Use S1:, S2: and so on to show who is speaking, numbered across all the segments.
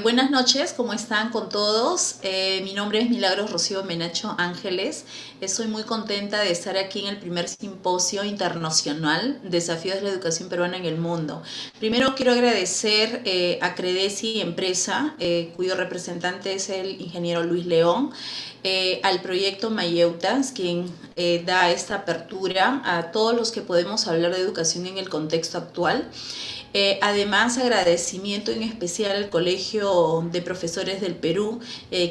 S1: Buenas noches, ¿cómo están con todos? Mi nombre es Milagros Rocío Menacho Ángeles. Estoy muy contenta de estar aquí en el primer simposio internacional Desafíos de la Educación Peruana en el Mundo. Primero quiero agradecer a Credesi Empresa, cuyo representante es el ingeniero Luis León, al proyecto Mayeutas, quien da esta apertura a todos los que podemos hablar de educación en el contexto actual. Además, agradecimiento en especial al Colegio de Profesores del Perú,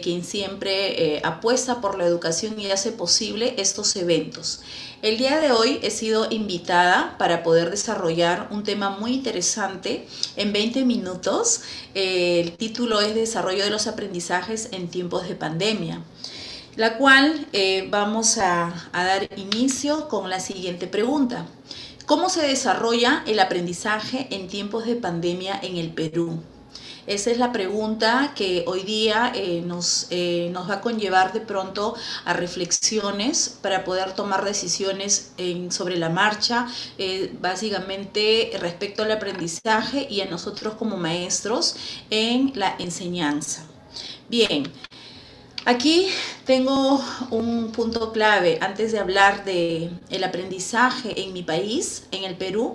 S1: quien siempre apuesta por la educación y hace posible estos eventos. El día de hoy he sido invitada para poder desarrollar un tema muy interesante en 20 minutos. El título es Desarrollo de los aprendizajes en tiempos de pandemia, la cual vamos a dar inicio con la siguiente pregunta. ¿Cómo se desarrolla el aprendizaje en tiempos de pandemia en el Perú? Esa es la pregunta que hoy día nos va a conllevar de pronto a reflexiones para poder tomar decisiones sobre la marcha, básicamente respecto al aprendizaje y a nosotros como maestros en la enseñanza. Bien, aquí tengo un punto clave. Antes de hablar de el aprendizaje en mi país, en el Perú,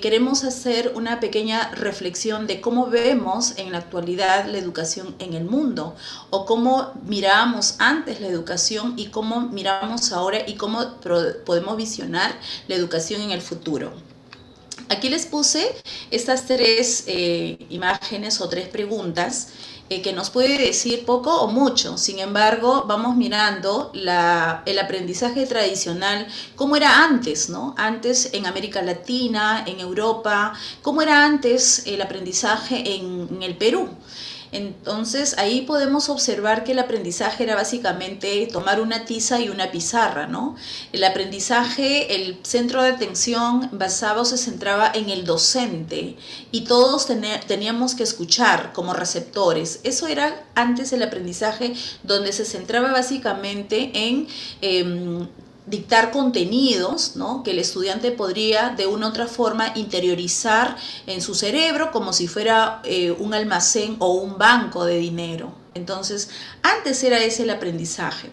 S1: queremos hacer una pequeña reflexión de cómo vemos en la actualidad la educación en el mundo, o cómo mirábamos antes la educación y cómo miramos ahora y cómo podemos visionar la educación en el futuro. Aquí les puse estas tres imágenes o tres preguntas que nos puede decir poco o mucho. Sin embargo, vamos mirando el aprendizaje tradicional, cómo era antes, ¿no? Antes en América Latina, en Europa, cómo era antes el aprendizaje en el Perú. Entonces ahí podemos observar que el aprendizaje era básicamente tomar una tiza y una pizarra, ¿no? El aprendizaje, el centro de atención basado se centraba en el docente y todos teníamos que escuchar como receptores. Eso era antes el aprendizaje, donde se centraba básicamente en dictar contenidos, ¿no?, que el estudiante podría de una u otra forma interiorizar en su cerebro como si fuera un almacén o un banco de dinero. Entonces, antes era ese el aprendizaje.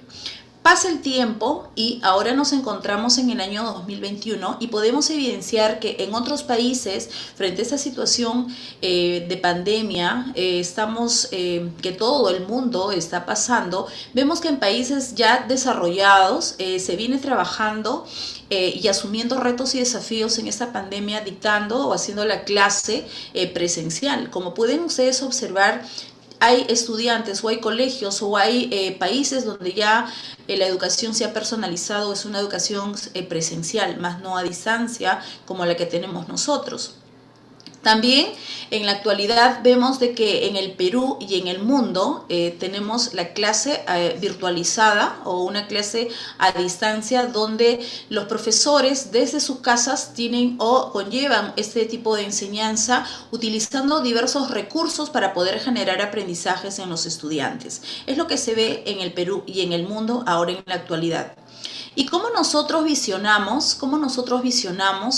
S1: Pasa el tiempo y ahora nos encontramos en el año 2021 y podemos evidenciar que en otros países, frente a esta situación de pandemia, que todo el mundo está pasando, vemos que en países ya desarrollados se viene trabajando y asumiendo retos y desafíos en esta pandemia, dictando o haciendo la clase presencial. Como pueden ustedes observar, hay estudiantes o hay colegios o hay países donde ya la educación se ha personalizado, es una educación presencial, más no a distancia como la que tenemos nosotros. También en la actualidad vemos de que en el Perú y en el mundo tenemos la clase virtualizada o una clase a distancia, donde los profesores desde sus casas tienen o conllevan este tipo de enseñanza utilizando diversos recursos para poder generar aprendizajes en los estudiantes. Es lo que se ve en el Perú y en el mundo ahora en la actualidad. ¿Y cómo nosotros visionamos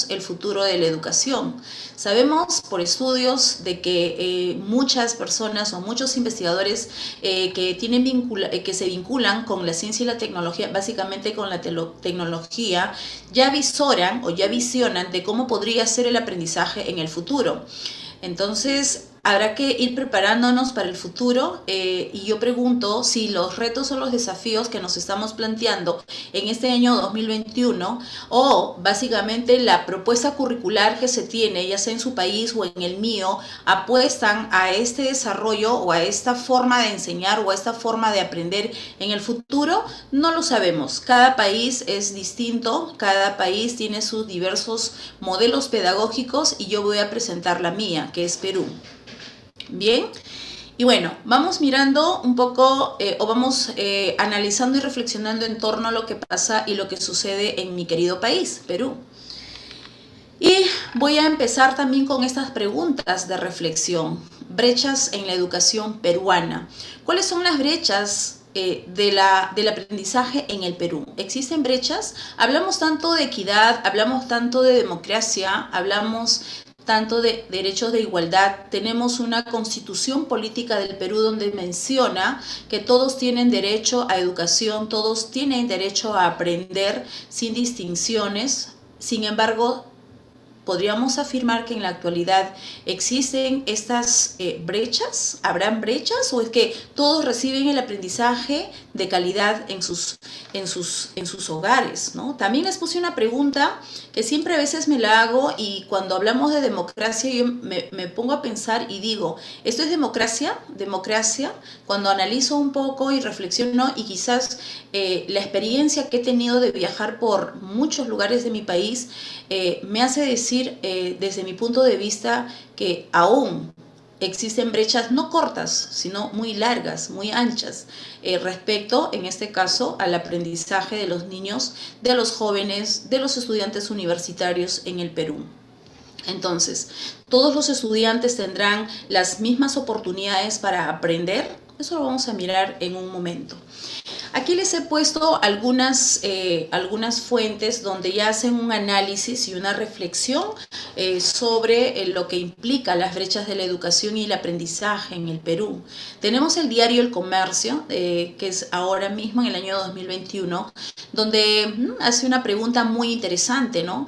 S1: el futuro de la educación? Sabemos por estudios de que muchas personas o muchos investigadores que se vinculan con la ciencia y la tecnología, básicamente con la tecnología, ya visoran o ya visionan de cómo podría ser el aprendizaje en el futuro. Entonces, habrá que ir preparándonos para el futuro y yo pregunto si los retos o los desafíos que nos estamos planteando en este año 2021, o básicamente la propuesta curricular que se tiene, ya sea en su país o en el mío, apuestan a este desarrollo o a esta forma de enseñar o a esta forma de aprender en el futuro. No lo sabemos. Cada país es distinto, cada país tiene sus diversos modelos pedagógicos y yo voy a presentar la mía, que es Perú. Bien, y bueno, vamos mirando un poco o vamos analizando y reflexionando en torno a lo que pasa y lo que sucede en mi querido país, Perú. Y voy a empezar también con estas preguntas de reflexión. Brechas en la educación peruana. ¿Cuáles son las brechas del aprendizaje en el Perú? ¿Existen brechas? Hablamos tanto de equidad, hablamos tanto de democracia, hablamos tanto de derechos de igualdad. Tenemos una constitución política del Perú donde menciona que todos tienen derecho a educación, todos tienen derecho a aprender sin distinciones. Sin embargo, ¿podríamos afirmar que en la actualidad existen estas brechas? ¿Habrán brechas? ¿O es que todos reciben el aprendizaje de calidad en sus hogares, ¿no? También les puse una pregunta que siempre a veces me la hago, y cuando hablamos de democracia yo me pongo a pensar y digo, ¿esto es democracia? ¿Democracia? Cuando analizo un poco y reflexiono, y quizás la experiencia que he tenido de viajar por muchos lugares de mi país me hace decir desde mi punto de vista que aún existen brechas no cortas, sino muy largas, muy anchas, respecto, en este caso, al aprendizaje de los niños, de los jóvenes, de los estudiantes universitarios en el Perú. Entonces, ¿todos los estudiantes tendrán las mismas oportunidades para aprender? Eso lo vamos a mirar en un momento. Aquí les he puesto algunas fuentes donde ya hacen un análisis y una reflexión sobre lo que implica las brechas de la educación y el aprendizaje en el Perú. Tenemos el diario El Comercio, que es ahora mismo en el año 2021, donde hace una pregunta muy interesante, ¿no?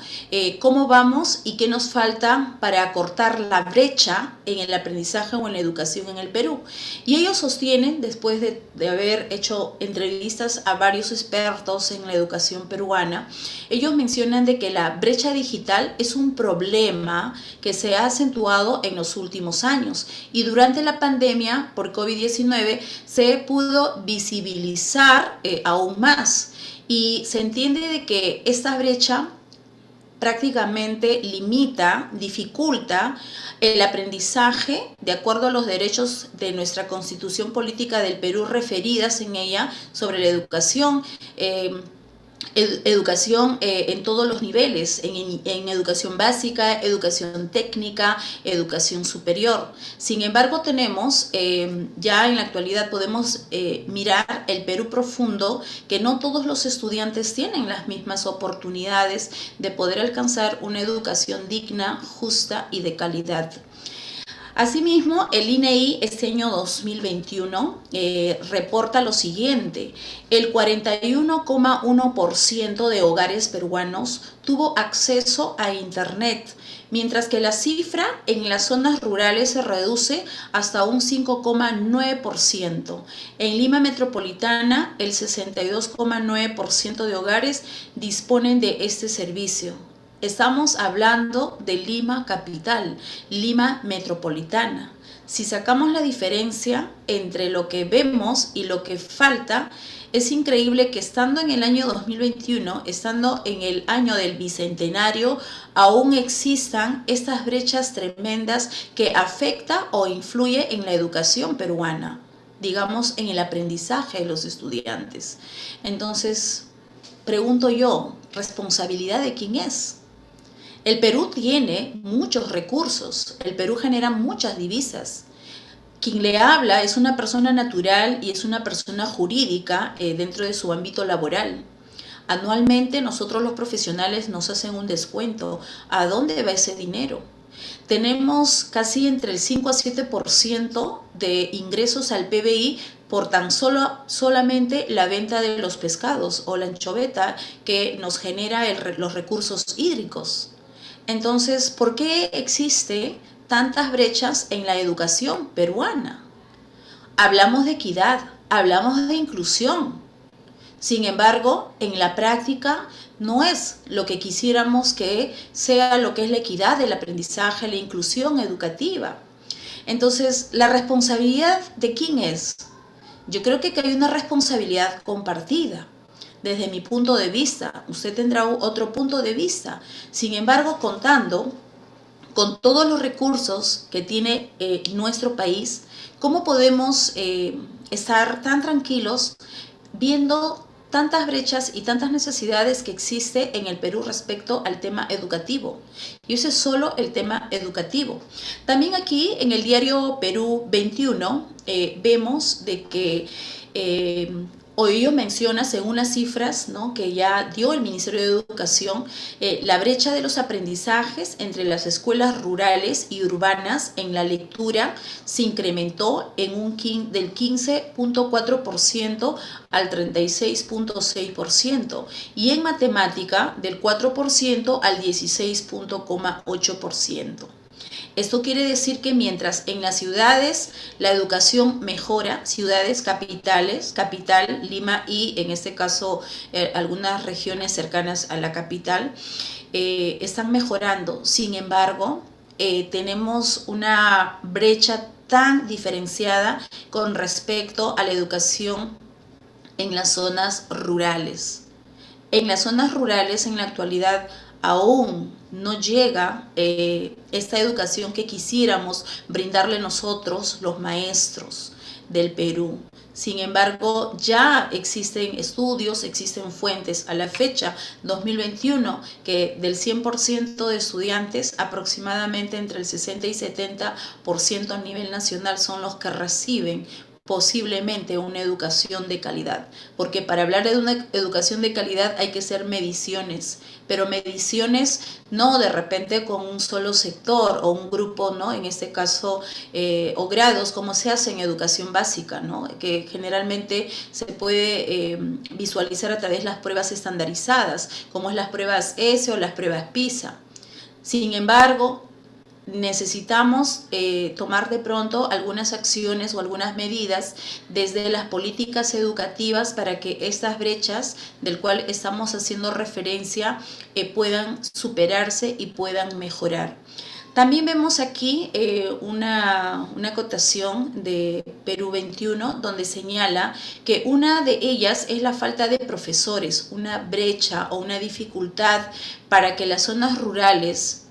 S1: ¿Cómo vamos y qué nos falta para acortar la brecha en el aprendizaje o en la educación en el Perú? Y ellos sostienen, después de haber hecho entrevistas a varios expertos en la educación peruana, ellos mencionan de que la brecha digital es un problema que se ha acentuado en los últimos años, y durante la pandemia por COVID-19 se pudo visibilizar aún más, y se entiende de que esta brecha prácticamente limita, dificulta el aprendizaje de acuerdo a los derechos de nuestra Constitución Política del Perú referidas en ella sobre la educación, educación en todos los niveles, en educación básica, educación técnica, educación superior. Sin embargo, tenemos, ya en la actualidad podemos mirar el Perú profundo, que no todos los estudiantes tienen las mismas oportunidades de poder alcanzar una educación digna, justa y de calidad. Asimismo, el INEI este año 2021 reporta lo siguiente: el 41,1% de hogares peruanos tuvo acceso a Internet, mientras que la cifra en las zonas rurales se reduce hasta un 5,9%. En Lima Metropolitana, el 62,9% de hogares disponen de este servicio. Estamos hablando de Lima capital, Lima metropolitana. Si sacamos la diferencia entre lo que vemos y lo que falta, es increíble que estando en el año 2021, estando en el año del bicentenario, aún existan estas brechas tremendas que afecta o influye en la educación peruana, digamos, en el aprendizaje de los estudiantes. Entonces, pregunto yo, ¿responsabilidad de quién es? El Perú tiene muchos recursos, el Perú genera muchas divisas. Quien le habla es una persona natural y es una persona jurídica dentro de su ámbito laboral. Anualmente nosotros los profesionales nos hacen un descuento. ¿A dónde va ese dinero? Tenemos casi entre el 5 a 7% de ingresos al PBI por tan solamente la venta de los pescados o la anchoveta que nos genera los recursos hídricos. Entonces, ¿por qué existe tantas brechas en la educación peruana? Hablamos de equidad, hablamos de inclusión. Sin embargo, en la práctica no es lo que quisiéramos que sea lo que es la equidad del aprendizaje, la inclusión educativa. Entonces, ¿la responsabilidad de quién es? Yo creo que hay una responsabilidad compartida. Desde mi punto de vista, usted tendrá otro punto de vista. Sin embargo, contando con todos los recursos que tiene nuestro país, ¿cómo podemos estar tan tranquilos viendo tantas brechas y tantas necesidades que existe en el Perú respecto al tema educativo? Y ese es solo el tema educativo. También aquí en el diario Perú 21 vemos de que Hoy menciona, según las cifras, ¿no?, que ya dio el Ministerio de Educación, la brecha de los aprendizajes entre las escuelas rurales y urbanas en la lectura se incrementó del 15.4% al 36.6% y en matemática del 4% al 16.8%. Esto quiere decir que mientras en las ciudades la educación mejora, ciudades capitales, capital, Lima y en este caso algunas regiones cercanas a la capital, están mejorando. Sin embargo, tenemos una brecha tan diferenciada con respecto a la educación en las zonas rurales. En las zonas rurales en la actualidad aún no llega esta educación que quisiéramos brindarle nosotros, los maestros del Perú. Sin embargo, ya existen estudios, existen fuentes a la fecha 2021 que del 100% de estudiantes, aproximadamente entre el 60 y 70% a nivel nacional son los que reciben posiblemente una educación de calidad, porque para hablar de una educación de calidad hay que hacer mediciones, pero mediciones no de repente con un solo sector o un grupo, ¿no?, en este caso, o grados, como se hace en educación básica, ¿no?, que generalmente se puede visualizar a través de las pruebas estandarizadas, como es las pruebas ESE o las pruebas PISA. Sin embargo, necesitamos tomar de pronto algunas acciones o algunas medidas desde las políticas educativas para que estas brechas del cual estamos haciendo referencia puedan superarse y puedan mejorar. También vemos aquí una acotación de Perú 21 donde señala que una de ellas es la falta de profesores, una brecha o una dificultad para que las zonas rurales,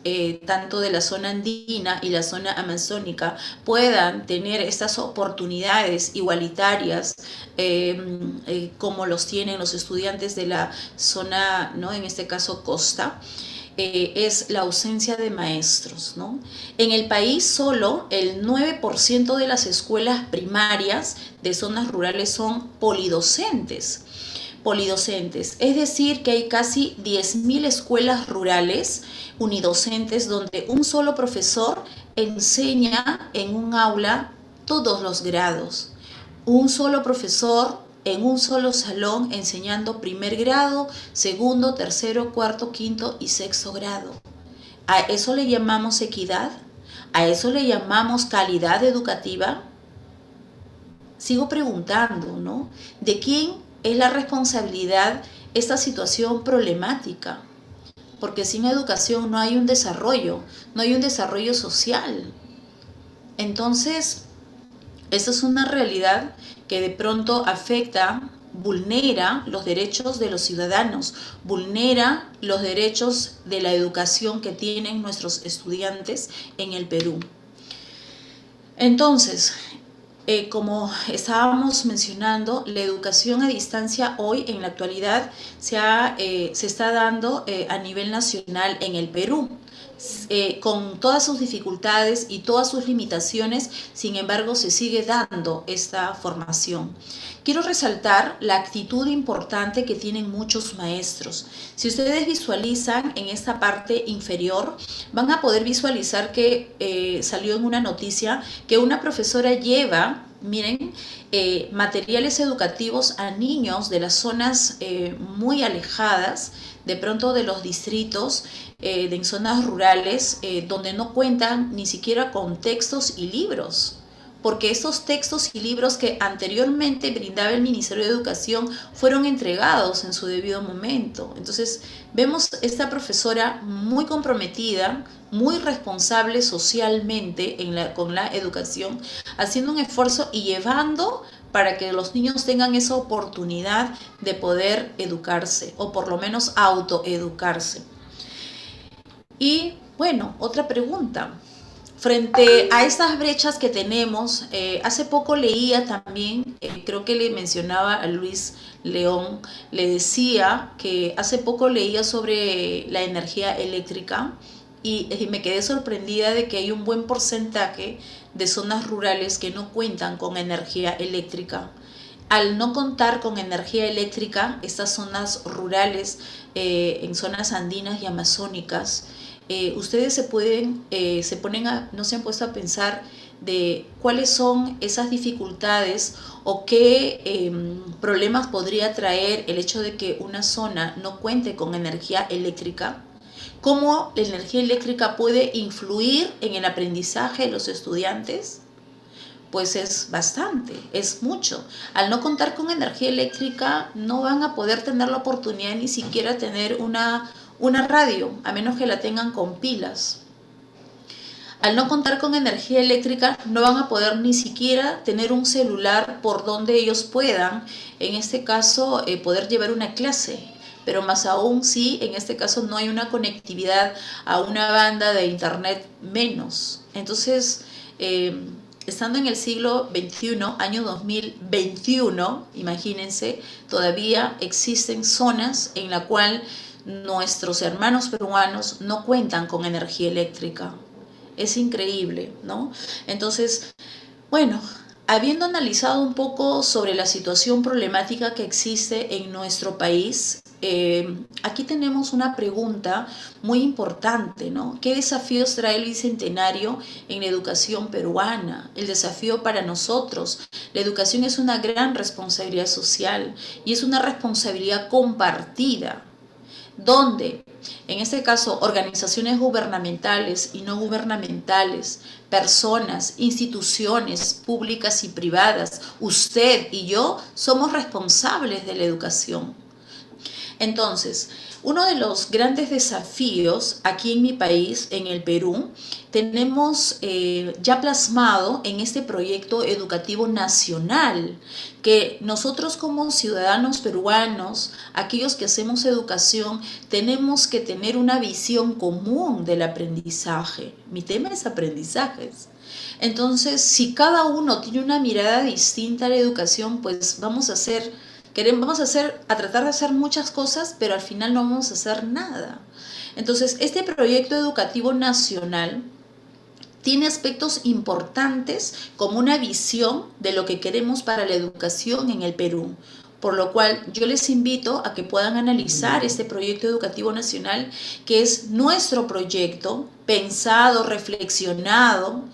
S1: tanto de la zona andina y la zona amazónica, puedan tener estas oportunidades igualitarias como los tienen los estudiantes de la zona, ¿no?, en este caso costa. Es la ausencia de maestros, ¿no? En el país solo el 9% de las escuelas primarias de zonas rurales son polidocentes. Es decir, que hay casi 10.000 escuelas rurales unidocentes donde un solo profesor enseña en un aula todos los grados. Un solo profesor en un solo salón enseñando primer grado, segundo, tercero, cuarto, quinto y sexto grado. ¿A eso le llamamos equidad? ¿A eso le llamamos calidad educativa? Sigo preguntando, ¿no? ¿De quién es la responsabilidad esta situación problemática? Porque sin educación no hay un desarrollo social. Entonces, esta es una realidad que de pronto afecta, vulnera los derechos de los ciudadanos, vulnera los derechos de la educación que tienen nuestros estudiantes en el Perú. Entonces, como estábamos mencionando, la educación a distancia hoy en la actualidad se está dando a nivel nacional en el Perú. Con todas sus dificultades y todas sus limitaciones, sin embargo, se sigue dando esta formación. Quiero resaltar la actitud importante que tienen muchos maestros. Si ustedes visualizan en esta parte inferior, van a poder visualizar que salió en una noticia que una profesora lleva, miren, materiales educativos a niños de las zonas muy alejadas, de pronto de los distritos, en zonas rurales, donde no cuentan ni siquiera con textos y libros, porque esos textos y libros que anteriormente brindaba el Ministerio de Educación fueron entregados en su debido momento. Entonces vemos esta profesora muy comprometida, muy responsable socialmente con la educación, haciendo un esfuerzo y llevando para que los niños tengan esa oportunidad de poder educarse o por lo menos autoeducarse. Y bueno, otra pregunta. Frente a estas brechas que tenemos, hace poco leía también, creo que le mencionaba a Luis León, le decía que hace poco leía sobre la energía eléctrica y me quedé sorprendida de que hay un buen porcentaje de zonas rurales que no cuentan con energía eléctrica. al no contar con energía eléctrica, estas zonas rurales, en zonas andinas y amazónicas, ustedes se ponen no se han puesto a pensar de cuáles son esas dificultades o qué problemas podría traer el hecho de que una zona no cuente con energía eléctrica, cómo la energía eléctrica puede influir en el aprendizaje de los estudiantes. Pues es bastante, es mucho. Al no contar con energía eléctrica, no van a poder tener la oportunidad ni siquiera tener una radio, a menos que la tengan con pilas. Al no contar con energía eléctrica, no van a poder ni siquiera tener un celular por donde ellos puedan, en este caso, poder llevar una clase. Pero más aún si en este caso no hay una conectividad a una banda de internet menos. Entonces, estando en el siglo XXI, año 2021, imagínense, todavía existen zonas en la cual nuestros hermanos peruanos no cuentan con energía eléctrica. Es increíble, ¿no? Entonces, bueno, habiendo analizado un poco sobre la situación problemática que existe en nuestro país, aquí tenemos una pregunta muy importante, ¿no? ¿Qué desafíos trae el Bicentenario en la educación peruana? El desafío para nosotros. La educación es una gran responsabilidad social y es una responsabilidad compartida, donde, en este caso, organizaciones gubernamentales y no gubernamentales, personas, instituciones públicas y privadas, usted y yo somos responsables de la educación. Entonces, uno de los grandes desafíos aquí en mi país, en el Perú, tenemos ya plasmado en este proyecto educativo nacional, que nosotros como ciudadanos peruanos, aquellos que hacemos educación, tenemos que tener una visión común del aprendizaje. Mi tema es aprendizajes. Entonces, si cada uno tiene una mirada distinta a la educación, pues vamos a tratar de hacer muchas cosas, pero al final no vamos a hacer nada. Entonces, este proyecto educativo nacional tiene aspectos importantes como una visión de lo que queremos para la educación en el Perú. Por lo cual yo les invito a que puedan analizar este proyecto educativo nacional, que es nuestro proyecto, pensado, reflexionado,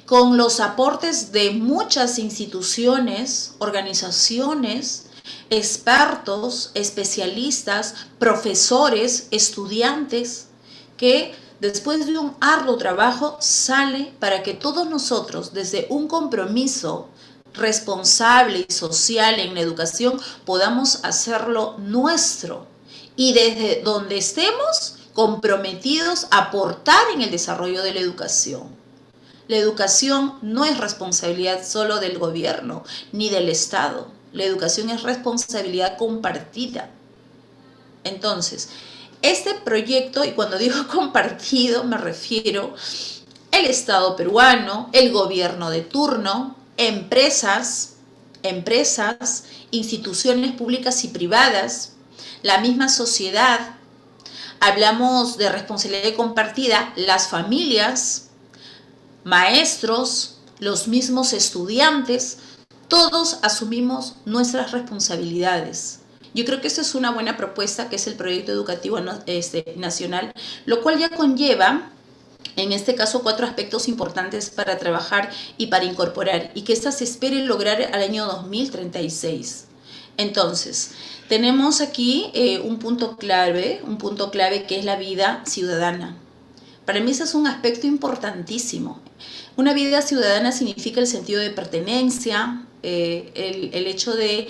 S1: con los aportes de muchas instituciones, organizaciones, expertos, especialistas, profesores, estudiantes, que después de un arduo trabajo sale para que todos nosotros, desde un compromiso responsable y social en la educación, podamos hacerlo nuestro y desde donde estemos comprometidos a aportar en el desarrollo de la educación. La educación no es responsabilidad solo del gobierno ni del Estado. La educación es responsabilidad compartida. Entonces, este proyecto, y cuando digo compartido me refiero al Estado peruano, el gobierno de turno, empresas, instituciones públicas y privadas, la misma sociedad. Hablamos de responsabilidad compartida, las familias, maestros, los mismos estudiantes, todos asumimos nuestras responsabilidades. Yo creo que esta es una buena propuesta, que es el proyecto educativo nacional, lo cual ya conlleva, en este caso, 4 aspectos importantes para trabajar y para incorporar, y que esta se espere lograr al año 2036. Entonces, tenemos aquí un punto clave que es la vida ciudadana. Para mí ese es un aspecto importantísimo. Una vida ciudadana significa el sentido de pertenencia, el hecho de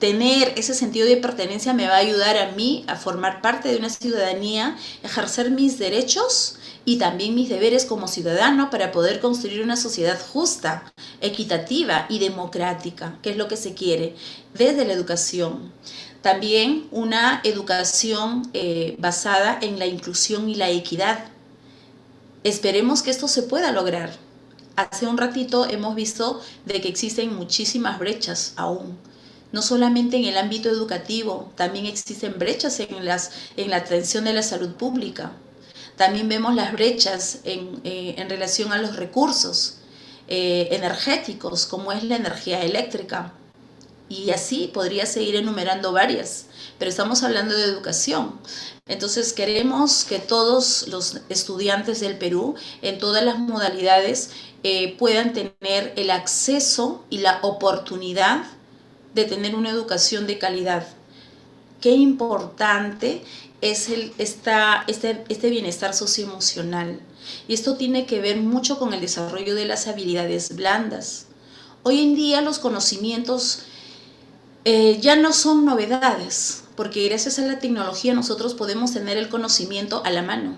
S1: tener ese sentido de pertenencia me va a ayudar a mí a formar parte de una ciudadanía, ejercer mis derechos y también mis deberes como ciudadano para poder construir una sociedad justa, equitativa y democrática, que es lo que se quiere desde la educación. También una educación basada en la inclusión y la equidad. Esperemos que esto se pueda lograr. Hace un ratito hemos visto de que existen muchísimas brechas aún. No solamente en el ámbito educativo, también existen brechas en la atención de la salud pública. También vemos las brechas en relación a los recursos energéticos, como es la energía eléctrica. Y así podría seguir enumerando varias, pero estamos hablando de educación. Entonces queremos que todos los estudiantes del Perú, en todas las modalidades, puedan tener el acceso y la oportunidad de tener una educación de calidad. Qué importante es este bienestar socioemocional. Y esto tiene que ver mucho con el desarrollo de las habilidades blandas. Hoy en día los conocimientos ya no son novedades, porque gracias a la tecnología nosotros podemos tener el conocimiento a la mano.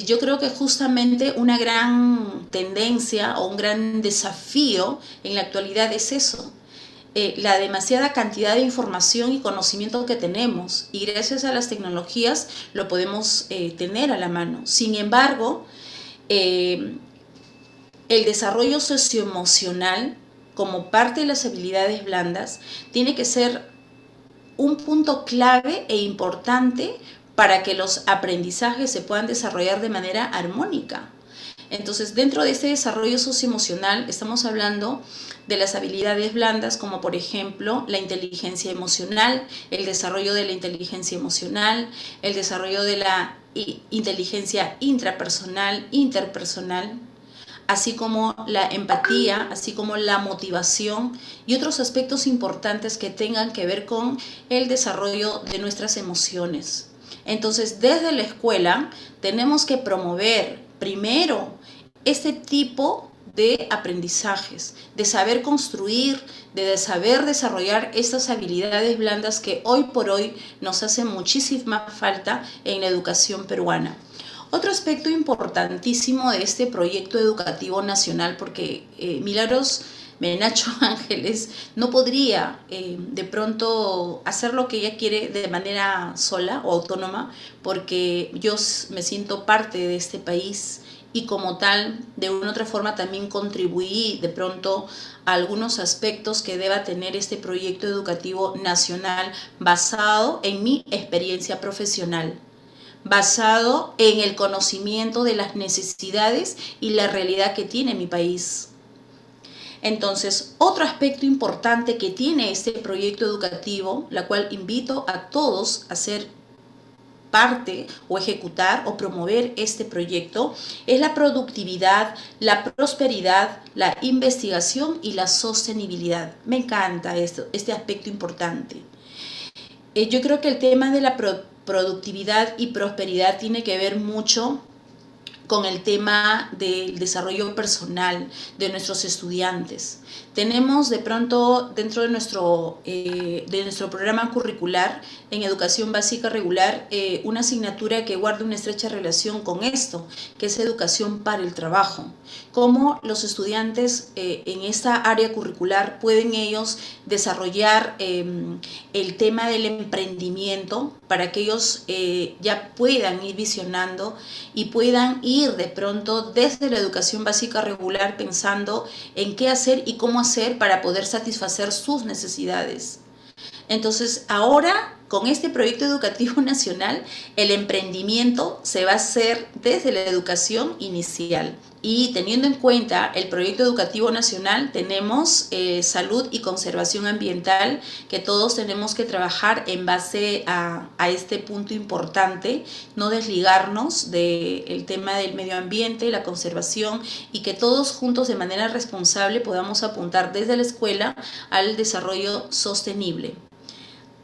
S1: Yo creo que justamente una gran tendencia o un gran desafío en la actualidad es eso, la demasiada cantidad de información y conocimiento que tenemos, y gracias a las tecnologías lo podemos tener a la mano. Sin embargo, el desarrollo socioemocional como parte de las habilidades blandas tiene que ser un punto clave e importante para que los aprendizajes se puedan desarrollar de manera armónica. Entonces, dentro de este desarrollo socioemocional estamos hablando de las habilidades blandas, como por ejemplo la inteligencia emocional, el desarrollo de la inteligencia emocional, el desarrollo de la inteligencia intrapersonal, interpersonal, así como la empatía, así como la motivación y otros aspectos importantes que tengan que ver con el desarrollo de nuestras emociones. Entonces, desde la escuela tenemos que promover primero este tipo de aprendizajes, de saber construir, de saber desarrollar estas habilidades blandas que hoy por hoy nos hacen muchísima falta en la educación peruana. Otro aspecto importantísimo de este proyecto educativo nacional, porque Milagros Menacho Ángeles no podría de pronto hacer lo que ella quiere de manera sola o autónoma, porque yo me siento parte de este país y como tal, de una u otra forma también contribuí de pronto a algunos aspectos que deba tener este proyecto educativo nacional basado en mi experiencia profesional, basado en el conocimiento de las necesidades y la realidad que tiene mi país. Entonces, otro aspecto importante que tiene este proyecto educativo, la cual invito a todos a ser parte o ejecutar o promover este proyecto, es la productividad, la prosperidad, la investigación y la sostenibilidad. Me encanta este aspecto importante. Yo creo que el tema de la productividad y prosperidad tiene que ver mucho con el tema del desarrollo personal de nuestros estudiantes. Tenemos de pronto dentro de nuestro programa curricular en educación básica regular una asignatura que guarda una estrecha relación con esto, que es educación para el trabajo. Cómo los estudiantes en esta área curricular pueden ellos desarrollar el tema del emprendimiento para que ellos ya puedan ir visionando y puedan ir de pronto desde la educación básica regular pensando en qué hacer y cómo hacer para poder satisfacer sus necesidades. Entonces, ahora, con este proyecto educativo nacional, el emprendimiento se va a hacer desde la educación inicial. Y teniendo en cuenta el proyecto educativo nacional, tenemos salud y conservación ambiental, que todos tenemos que trabajar en base a este punto importante, no desligarnos del tema del medio ambiente, la conservación, y que todos juntos de manera responsable podamos apuntar desde la escuela al desarrollo sostenible.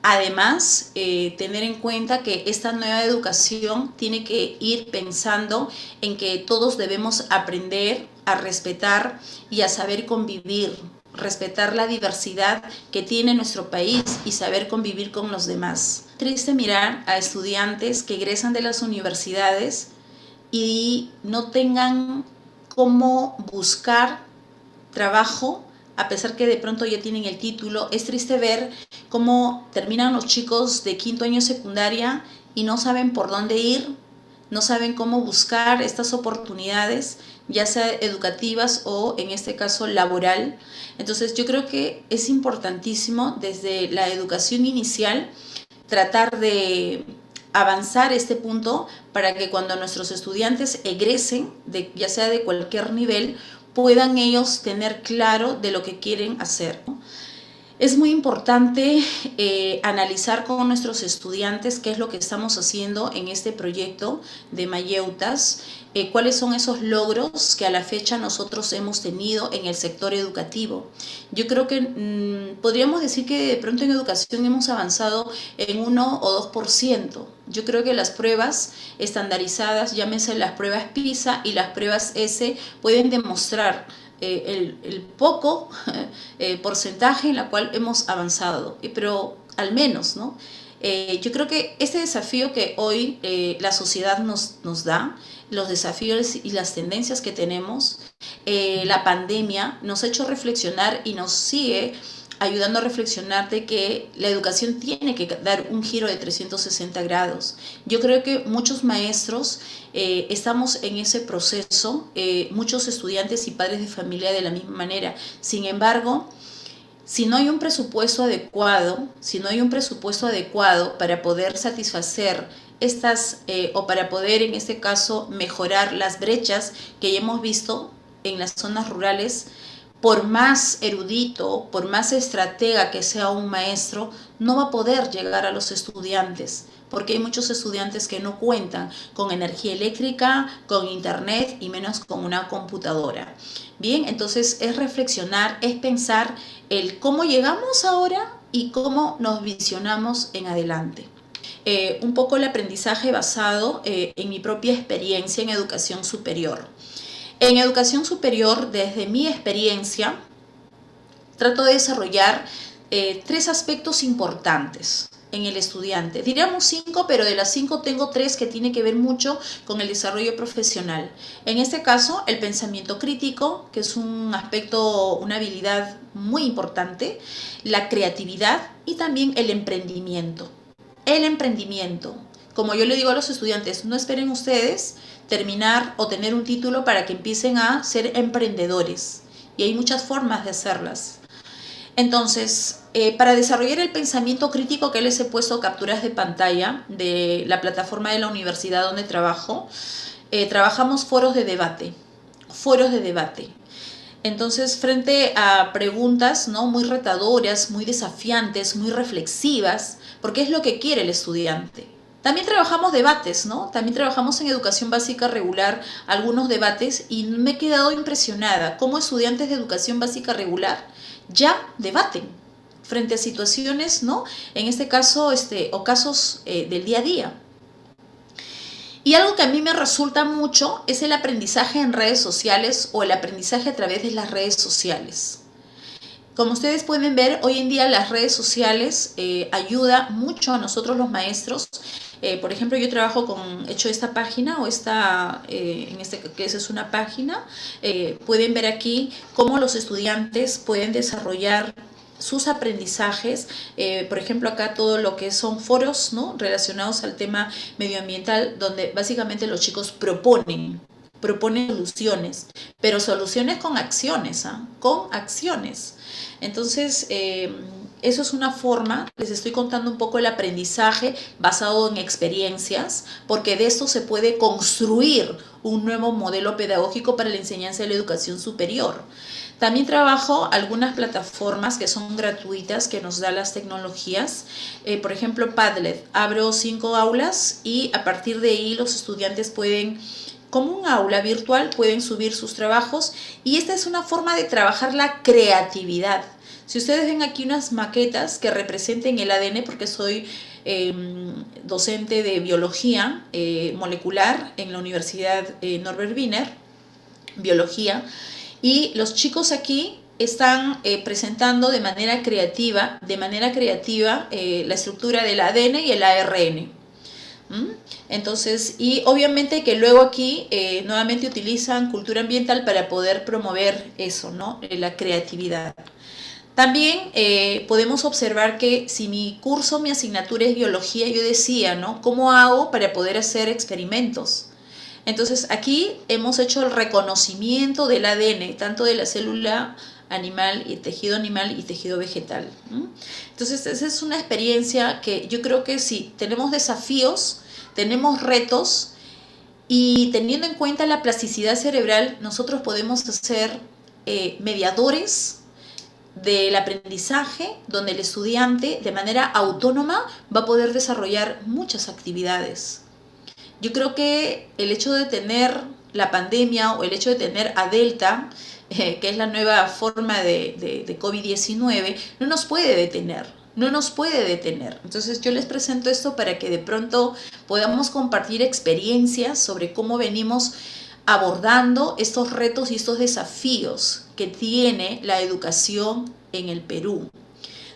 S1: Además, tener en cuenta que esta nueva educación tiene que ir pensando en que todos debemos aprender a respetar y a saber convivir, respetar la diversidad que tiene nuestro país y saber convivir con los demás. Triste mirar a estudiantes que egresan de las universidades y no tengan cómo buscar trabajo a pesar que de pronto ya tienen el título. Es triste ver cómo terminan los chicos de quinto año secundaria y no saben por dónde ir, no saben cómo buscar estas oportunidades, ya sea educativas o en este caso laboral. Entonces yo creo que es importantísimo desde la educación inicial tratar de avanzar este punto para que cuando nuestros estudiantes egresen, ya sea de cualquier nivel, puedan ellos tener claro de lo que quieren hacer, ¿no? Es muy importante analizar con nuestros estudiantes qué es lo que estamos haciendo en este proyecto de Mayeutas, cuáles son esos logros que a la fecha nosotros hemos tenido en el sector educativo. Yo creo que podríamos decir que de pronto en educación hemos avanzado en 1 o 2%. Yo creo que las pruebas estandarizadas, llámese las pruebas PISA y las pruebas S, pueden demostrar el poco porcentaje en la cual hemos avanzado, pero al menos, ¿no? Yo creo que este desafío que hoy la sociedad nos da, los desafíos y las tendencias que tenemos, la pandemia nos ha hecho reflexionar y nos sigue ayudando a reflexionar de que la educación tiene que dar un giro de 360 grados. Yo creo que muchos maestros estamos en ese proceso, muchos estudiantes y padres de familia de la misma manera. Sin embargo, si no hay un presupuesto adecuado, para poder satisfacer estas, o para poder en este caso mejorar las brechas que ya hemos visto en las zonas rurales, por más erudito, por más estratega que sea un maestro, no va a poder llegar a los estudiantes, porque hay muchos estudiantes que no cuentan con energía eléctrica, con internet y menos con una computadora. Bien, entonces es reflexionar, es pensar el cómo llegamos ahora y cómo nos visionamos en adelante. Un poco el aprendizaje basado en mi propia experiencia en educación superior. En educación superior, desde mi experiencia, trato de desarrollar 3 aspectos importantes en el estudiante. Diríamos 5, pero de las 5 tengo 3 que tienen que ver mucho con el desarrollo profesional. En este caso, el pensamiento crítico, que es un aspecto, una habilidad muy importante, la creatividad y también el emprendimiento. El emprendimiento. Como yo le digo a los estudiantes, no esperen ustedes terminar o tener un título para que empiecen a ser emprendedores. Y hay muchas formas de hacerlas. Entonces, para desarrollar el pensamiento crítico, que les he puesto capturas de pantalla de la plataforma de la universidad donde trabajo, trabajamos foros de debate. Foros de debate. Entonces, frente a preguntas, ¿no?, muy retadoras, muy desafiantes, muy reflexivas, porque es lo que quiere el estudiante. También trabajamos debates, ¿no? También trabajamos en educación básica regular algunos debates y me he quedado impresionada cómo estudiantes de educación básica regular ya debaten frente a situaciones, ¿no? En este caso, o casos del día a día. Y algo que a mí me resulta mucho es el aprendizaje en redes sociales o el aprendizaje a través de las redes sociales. Como ustedes pueden ver, hoy en día las redes sociales ayuda mucho a nosotros los maestros. Por ejemplo, yo trabajo con, hecho esta página o esta, que esa es una página. Pueden ver aquí cómo los estudiantes pueden desarrollar sus aprendizajes, por ejemplo acá todo lo que son foros, ¿no?, relacionados al tema medioambiental, donde básicamente los chicos proponen soluciones, pero soluciones con acciones, con acciones. Entonces, eso es una forma, les estoy contando un poco el aprendizaje basado en experiencias, porque de esto se puede construir un nuevo modelo pedagógico para la enseñanza de la educación superior. También trabajo algunas plataformas que son gratuitas, que nos da las tecnologías. Por ejemplo, Padlet. Abro 5 aulas y a partir de ahí los estudiantes pueden, como un aula virtual, pueden subir sus trabajos, y esta es una forma de trabajar la creatividad. Si ustedes ven aquí unas maquetas que representen el ADN, porque soy docente de biología molecular en la Universidad Norbert Wiener, biología, y los chicos aquí están presentando de manera creativa la estructura del ADN y el ARN. Entonces, y obviamente que luego aquí nuevamente utilizan cultura ambiental para poder promover eso, ¿no?, la creatividad. También podemos observar que si mi curso, mi asignatura es biología, yo decía, ¿no?, ¿cómo hago para poder hacer experimentos? Entonces aquí hemos hecho el reconocimiento del ADN, tanto de la célula animal y tejido vegetal. Entonces esa es una experiencia que yo creo que sí, tenemos desafíos, tenemos retos, y teniendo en cuenta la plasticidad cerebral, nosotros podemos ser mediadores del aprendizaje, donde el estudiante de manera autónoma va a poder desarrollar muchas actividades. Yo creo que el hecho de tener la pandemia o el hecho de tener a Delta, que es la nueva forma de COVID-19, no nos puede detener. No nos puede detener. Entonces yo les presento esto para que de pronto podamos compartir experiencias sobre cómo venimos abordando estos retos y estos desafíos que tiene la educación en el Perú.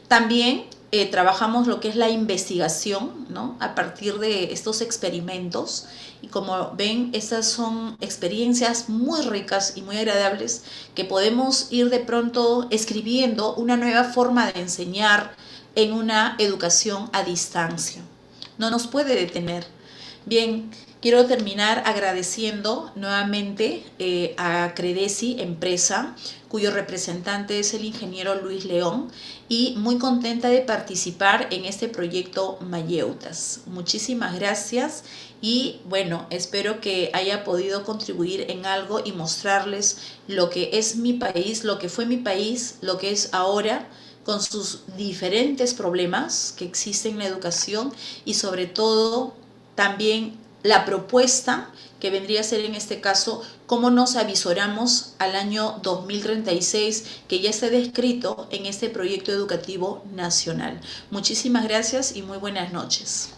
S1: También trabajamos lo que es la investigación, ¿no? A partir de estos experimentos. Y como ven, estas son experiencias muy ricas y muy agradables que podemos ir de pronto escribiendo una nueva forma de enseñar en una educación a distancia. No nos puede detener. Bien, quiero terminar agradeciendo nuevamente a Credesi, empresa, cuyo representante es el ingeniero Luis León, y muy contenta de participar en este proyecto Mayeutas. Muchísimas gracias y bueno, espero que haya podido contribuir en algo y mostrarles lo que es mi país, lo que fue mi país, lo que es ahora, con sus diferentes problemas que existen en la educación y sobre todo también la propuesta que vendría a ser en este caso cómo nos avisoramos al año 2036 que ya está descrito en este proyecto educativo nacional. Muchísimas gracias y muy buenas noches.